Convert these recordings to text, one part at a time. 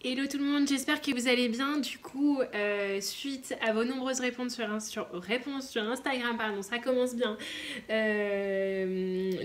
Hello tout le monde, j'espère que vous allez bien. Du coup, suite à vos nombreuses réponses sur Instagram, pardon, ça commence bien.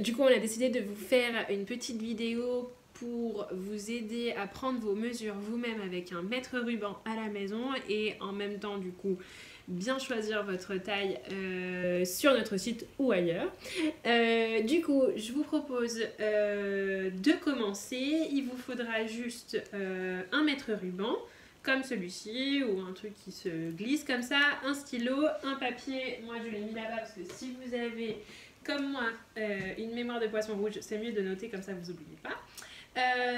Du coup, on a décidé de vous faire une petite vidéo pour vous aider à prendre vos mesures vous-même avec un mètre ruban à la maison et en même temps, du coup, bien choisir votre taille sur notre site ou ailleurs. Du coup, je vous propose de commencer. Il vous faudra juste un mètre ruban, comme celui-ci, ou un truc qui se glisse comme ça, un stylo, un papier. Moi, je l'ai mis là-bas parce que si vous avez, comme moi, une mémoire de poisson rouge, c'est mieux de noter comme ça, vous n'oubliez pas.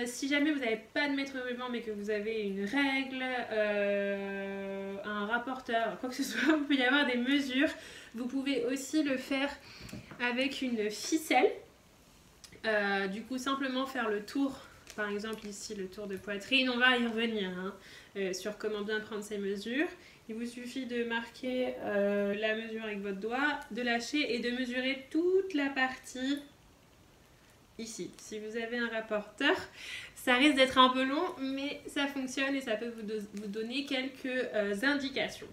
Si jamais vous n'avez pas de mètre ruban mais que vous avez une règle, un rapporteur, quoi que ce soit, il peut y avoir des mesures. Vous pouvez aussi le faire avec une ficelle. Du coup, simplement faire le tour, par exemple ici le tour de poitrine. On va y revenir sur comment bien prendre ces mesures. Il vous suffit de marquer la mesure avec votre doigt, de lâcher et de mesurer toute la partie ici. Si vous avez un rapporteur, ça risque d'être un peu long, mais ça fonctionne et ça peut vous donner quelques indications.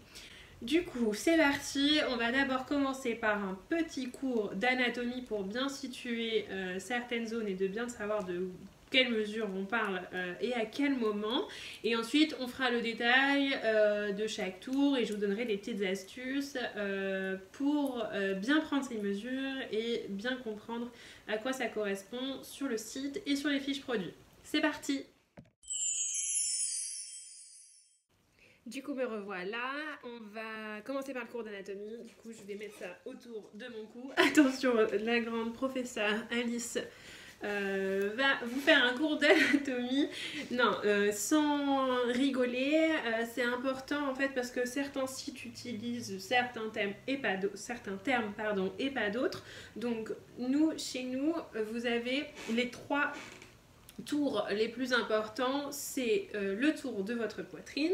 Du coup, c'est parti. On va d'abord commencer par un petit cours d'anatomie pour bien situer certaines zones et de bien savoir de quelles mesures on parle et à quel moment. Et ensuite, on fera le détail de chaque tour et je vous donnerai des petites astuces pour bien prendre ces mesures et bien comprendre à quoi ça correspond sur le site et sur les fiches produits. C'est parti! Du coup, me revoilà. On va commencer par le cours d'anatomie. Du coup, je vais mettre ça autour de mon cou. Attention, la grande professeure Alice va vous faire un cours d'anatomie. Non, sans rigoler, c'est important en fait parce que certains sites utilisent certains termes et pas d'autres. Donc, chez nous, vous avez les trois tours les plus importants, c'est le tour de votre poitrine.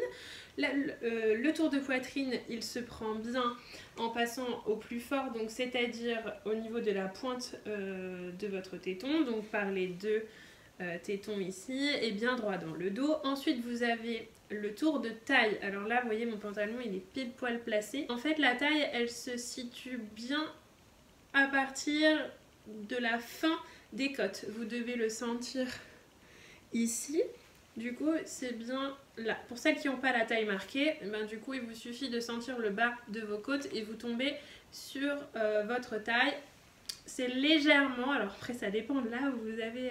Le tour de poitrine, il se prend bien en passant au plus fort, donc c'est-à-dire au niveau de la pointe de votre téton, donc par les deux tétons ici, et bien droit dans le dos. Ensuite, vous avez le tour de taille. Alors là, vous voyez, mon pantalon, il est pile poil placé. En fait, la taille, elle se situe bien à partir de la fin des côtes. Vous devez le sentir ici. Du coup, c'est bien là. Pour celles qui n'ont pas la taille marquée, ben, du coup, il vous suffit de sentir le bas de vos côtes et vous tombez sur votre taille. C'est légèrement, alors après ça dépend de là où vous avez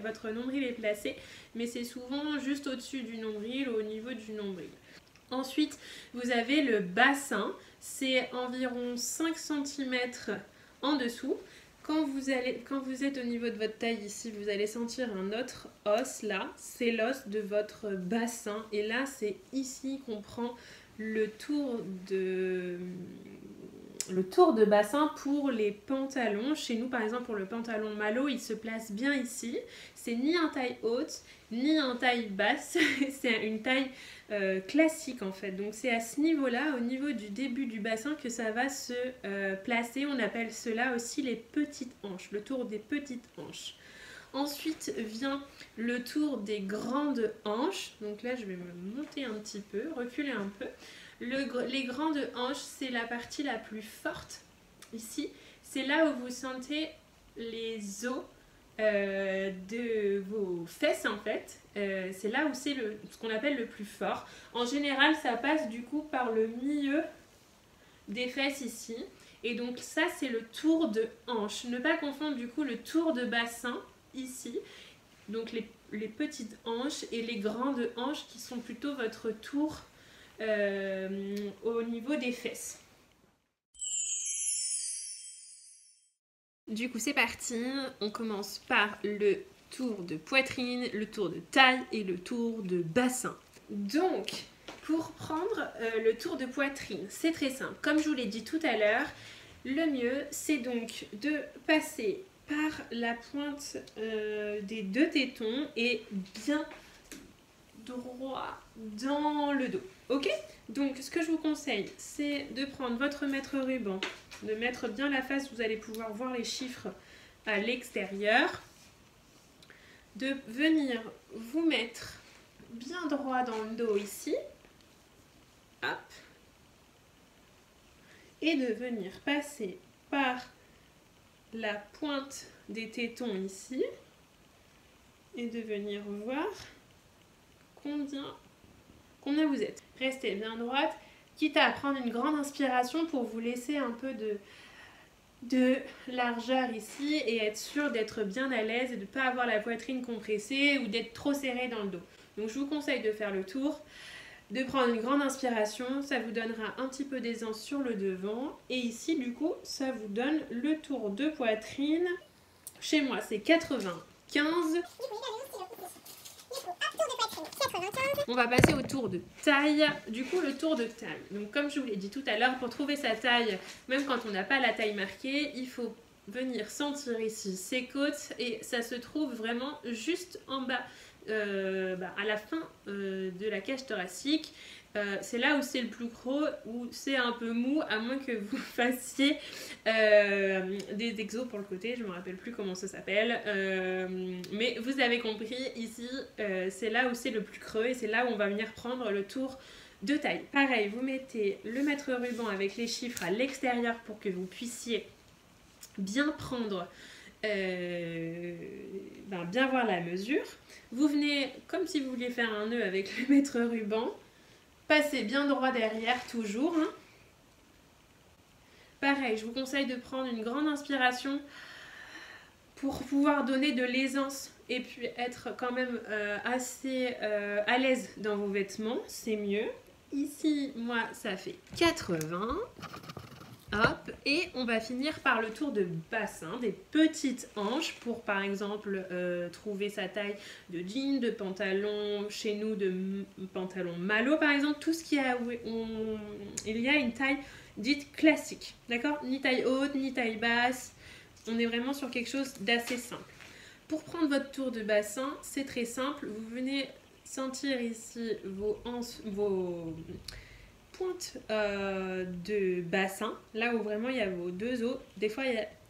votre nombril est placé, mais c'est souvent juste au-dessus du nombril ou au niveau du nombril. Ensuite, vous avez le bassin, c'est environ 5 cm en dessous. Quand vous êtes au niveau de votre taille ici, vous allez sentir un autre os là, c'est l'os de votre bassin. Et là, c'est ici qu'on prend le tour de bassin pour les pantalons. Chez nous, par exemple, pour le pantalon Malo, il se place bien ici. C'est ni en taille haute, ni en taille basse. C'est une taille classique en fait. Donc c'est à ce niveau-là, au niveau du début du bassin, que ça va se placer. On appelle cela aussi les petites hanches, le tour des petites hanches. Ensuite vient le tour des grandes hanches. Donc là, je vais me monter un petit peu, reculer un peu. Les grandes hanches, c'est la partie la plus forte ici. C'est là où vous sentez les os de vos fesses en fait. C'est là où c'est ce qu'on appelle le plus fort. En général, ça passe du coup par le milieu des fesses ici. Et donc ça, c'est le tour de hanche. Ne pas confondre du coup le tour de bassin ici. Donc les petites hanches et les grandes hanches qui sont plutôt votre tour au niveau des fesses. Du coup, c'est parti. On commence par le tour de poitrine, le tour de taille et le tour de bassin. Donc, pour prendre le tour de poitrine, c'est très simple. Comme je vous l'ai dit tout à l'heure, le mieux, c'est donc de passer par la pointe des deux tétons et bien droit dans le dos. Ok? Donc, ce que je vous conseille, c'est de prendre votre mètre ruban, de mettre bien la face, vous allez pouvoir voir les chiffres à l'extérieur. de venir vous mettre bien droit dans le dos ici. Hop. Et de venir passer par la pointe des tétons ici. Et de venir voir combien vous êtes. Restez bien droite, quitte à prendre une grande inspiration pour vous laisser un peu de largeur ici et être sûr d'être bien à l'aise et de ne pas avoir la poitrine compressée ou d'être trop serré dans le dos. Donc je vous conseille de faire le tour, de prendre une grande inspiration, ça vous donnera un petit peu d'aisance sur le devant et ici du coup ça vous donne le tour de poitrine. Chez moi c'est 95. On va passer au tour de taille. Du coup, le tour de taille. Donc, comme je vous l'ai dit tout à l'heure, pour trouver sa taille, même quand on n'a pas la taille marquée, il faut venir sentir ici ses côtes et ça se trouve vraiment juste en bas, à la fin de la cage thoracique. C'est là où c'est le plus gros, où c'est un peu mou, à moins que vous fassiez des exos pour le côté, je ne me rappelle plus comment ça s'appelle, mais vous avez compris, ici c'est là où c'est le plus creux et c'est là où on va venir prendre le tour de taille. Pareil, vous mettez le mètre ruban avec les chiffres à l'extérieur pour que vous puissiez bien prendre, bien voir la mesure. Vous venez, comme si vous vouliez faire un nœud avec le mètre ruban, passez bien droit derrière toujours. Hein. Pareil, je vous conseille de prendre une grande inspiration pour pouvoir donner de l'aisance et puis être quand même assez à l'aise dans vos vêtements, c'est mieux. Ici, moi, ça fait 80. Hop, et on va finir par le tour de bassin, des petites hanches pour par exemple trouver sa taille de jean, de pantalon, chez nous de pantalon malo par exemple, tout ce qui a, il y a une taille dite classique, d'accord? Ni taille haute, ni taille basse, on est vraiment sur quelque chose d'assez simple. Pour prendre votre tour de bassin, c'est très simple, vous venez sentir ici vos pointe de bassin, là où vraiment il y a vos deux os. Des fois,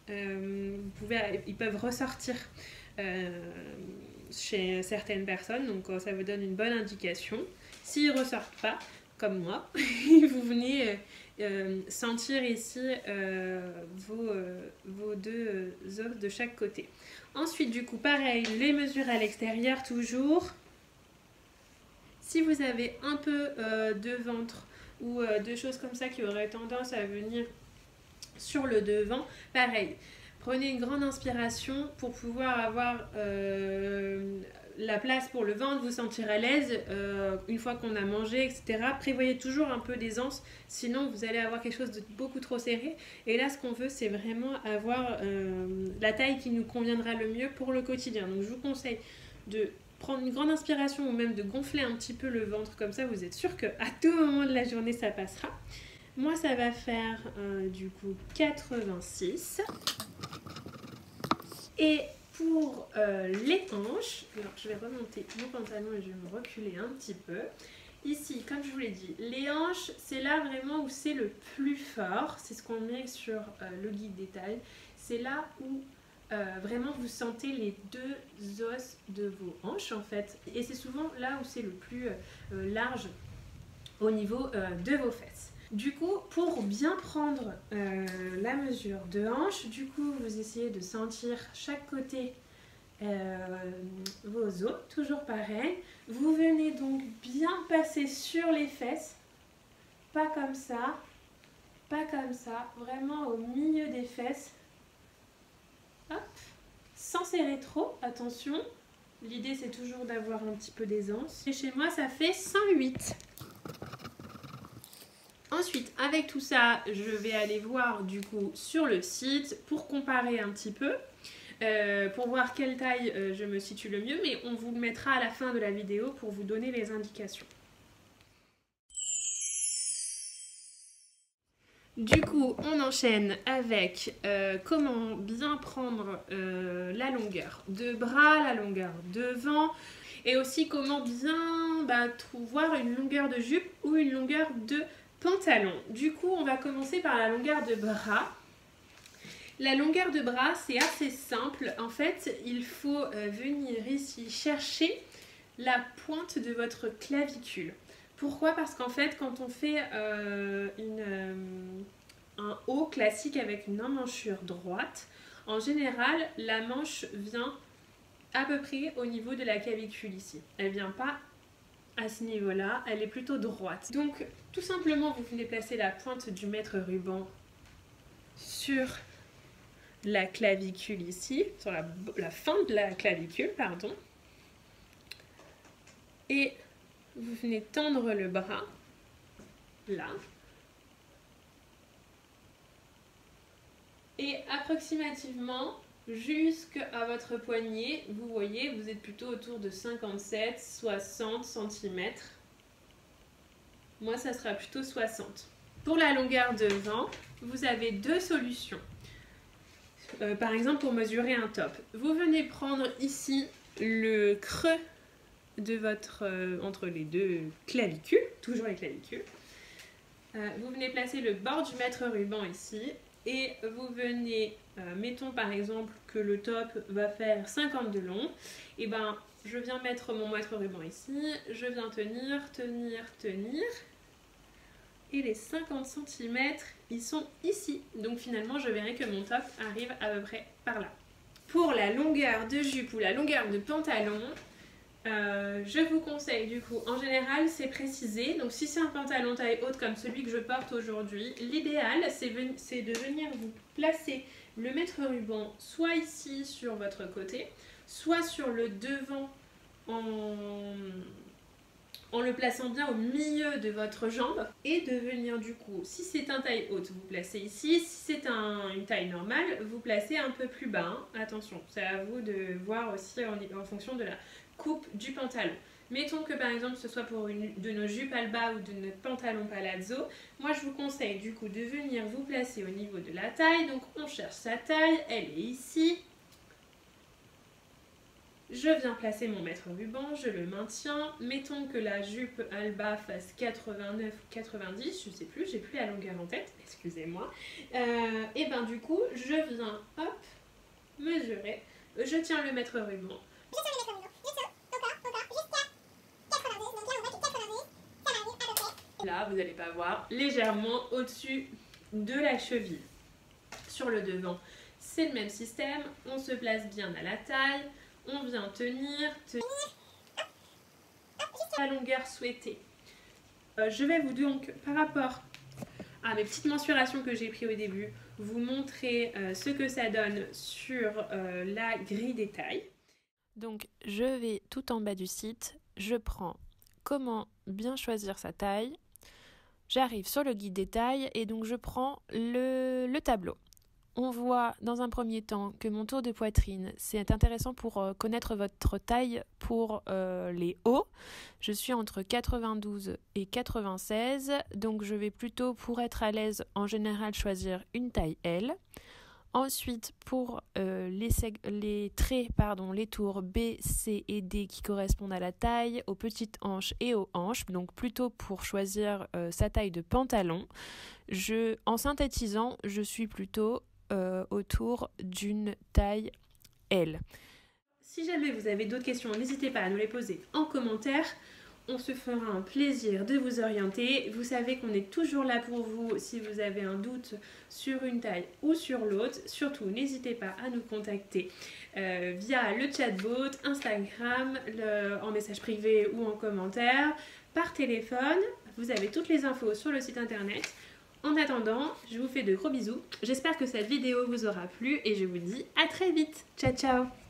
ils peuvent ressortir chez certaines personnes, donc ça vous donne une bonne indication. S'ils ne ressortent pas, comme moi, vous venez sentir ici vos deux os de chaque côté. Ensuite, du coup, pareil, les mesures à l'extérieur toujours. Si vous avez un peu de ventre ou de choses comme ça qui auraient tendance à venir sur le devant, pareil, prenez une grande inspiration pour pouvoir avoir la place pour le ventre, vous sentir à l'aise une fois qu'on a mangé, etc. Prévoyez toujours un peu d'aisance, sinon vous allez avoir quelque chose de beaucoup trop serré. Et là, ce qu'on veut, c'est vraiment avoir la taille qui nous conviendra le mieux pour le quotidien. Donc, je vous conseille de prendre une grande inspiration ou même de gonfler un petit peu le ventre, comme ça vous êtes sûr qu'à tout moment de la journée ça passera. Moi ça va faire du coup 86. Et pour les hanches, alors je vais remonter mon pantalon et je vais me reculer un petit peu. Ici, comme je vous l'ai dit, les hanches, c'est là vraiment où c'est le plus fort. C'est ce qu'on met sur le guide des tailles. C'est là où vraiment vous sentez les deux os de vos hanches en fait. Et c'est souvent là où c'est le plus large au niveau de vos fesses. Du coup, pour bien prendre la mesure de hanche, du coup, vous essayez de sentir chaque côté vos os, toujours pareil. Vous venez donc bien passer sur les fesses, pas comme ça, vraiment au milieu des fesses. Hop, sans serrer trop, attention. L'idée, c'est toujours d'avoir un petit peu d'aisance. Et chez moi, ça fait 108. Ensuite, avec tout ça, je vais aller voir du coup sur le site pour comparer un petit peu, pour voir quelle taille je me situe le mieux, mais on vous le mettra à la fin de la vidéo pour vous donner les indications. Du coup, on enchaîne avec comment bien prendre la longueur de bras, la longueur devant, et aussi comment bien voir une longueur de jupe ou une longueur de pantalon. Du coup, on va commencer par la longueur de bras. La longueur de bras, c'est assez simple. En fait, il faut venir ici chercher la pointe de votre clavicule. Pourquoi? Parce qu'en fait, quand on fait un haut classique avec une emmanchure droite, en général, la manche vient à peu près au niveau de la clavicule ici. Elle ne vient pas à ce niveau-là, elle est plutôt droite. Donc, tout simplement, vous venez placer la pointe du mètre ruban sur la clavicule ici, sur la fin de la clavicule, pardon. Et vous venez tendre le bras, là. Et approximativement, jusqu'à votre poignet, vous voyez, vous êtes plutôt autour de 57-60 cm. Moi, ça sera plutôt 60. Pour la longueur devant, vous avez deux solutions. Par exemple, pour mesurer un top, vous venez prendre ici le creux de votre entre les deux clavicules, toujours les clavicules. Vous venez placer le bord du mètre ruban ici et vous venez, mettons par exemple que le top va faire 50 de long, et ben je viens mettre mon mètre ruban ici, je viens tenir, et les 50 cm ils sont ici. Donc finalement je verrai que mon top arrive à peu près par là. Pour la longueur de jupe ou la longueur de pantalon, je vous conseille du coup, en général c'est précisé, donc si c'est un pantalon taille haute comme celui que je porte aujourd'hui, l'idéal c'est de venir vous placer le mètre ruban soit ici sur votre côté, soit sur le devant en le plaçant bien au milieu de votre jambe, et de venir du coup, si c'est un taille haute, vous placez ici, si c'est une taille normale, vous placez un peu plus bas, hein. Attention, c'est à vous de voir aussi en fonction de la coupe du pantalon. Mettons que par exemple ce soit pour une de nos jupes alba ou de notre pantalon palazzo, moi je vous conseille du coup de venir vous placer au niveau de la taille, donc on cherche sa taille, elle est ici. Je viens placer mon mètre ruban, je le maintiens. Mettons que la jupe alba fasse 89 ou 90, je sais plus, j'ai plus la longueur en tête, excusez-moi. Et ben du coup, je viens, hop, mesurer. Je tiens le mètre ruban. Là, vous n'allez pas voir, légèrement au-dessus de la cheville. Sur le devant, c'est le même système, on se place bien à la taille. On vient tenir la longueur souhaitée. Je vais vous donc, par rapport à mes petites mensurations que j'ai prises au début, vous montrer ce que ça donne sur la grille des tailles. Donc je vais tout en bas du site, je prends comment bien choisir sa taille, j'arrive sur le guide des tailles et donc je prends le tableau. On voit dans un premier temps que mon tour de poitrine, c'est intéressant pour connaître votre taille pour les hauts. Je suis entre 92 et 96, donc je vais plutôt, pour être à l'aise, en général choisir une taille L. Ensuite, pour les traits, les tours B, C et D qui correspondent à la taille, aux petites hanches et aux hanches, donc plutôt pour choisir sa taille de pantalon. En synthétisant, je suis plutôt autour d'une taille L. Si jamais vous avez d'autres questions, n'hésitez pas à nous les poser en commentaire. On se fera un plaisir de vous orienter. Vous savez qu'on est toujours là pour vous si vous avez un doute sur une taille ou sur l'autre. Surtout, n'hésitez pas à nous contacter via le chatbot, Instagram, en message privé ou en commentaire, par téléphone. Vous avez toutes les infos sur le site internet. En attendant, je vous fais de gros bisous. J'espère que cette vidéo vous aura plu et je vous dis à très vite. Ciao, ciao!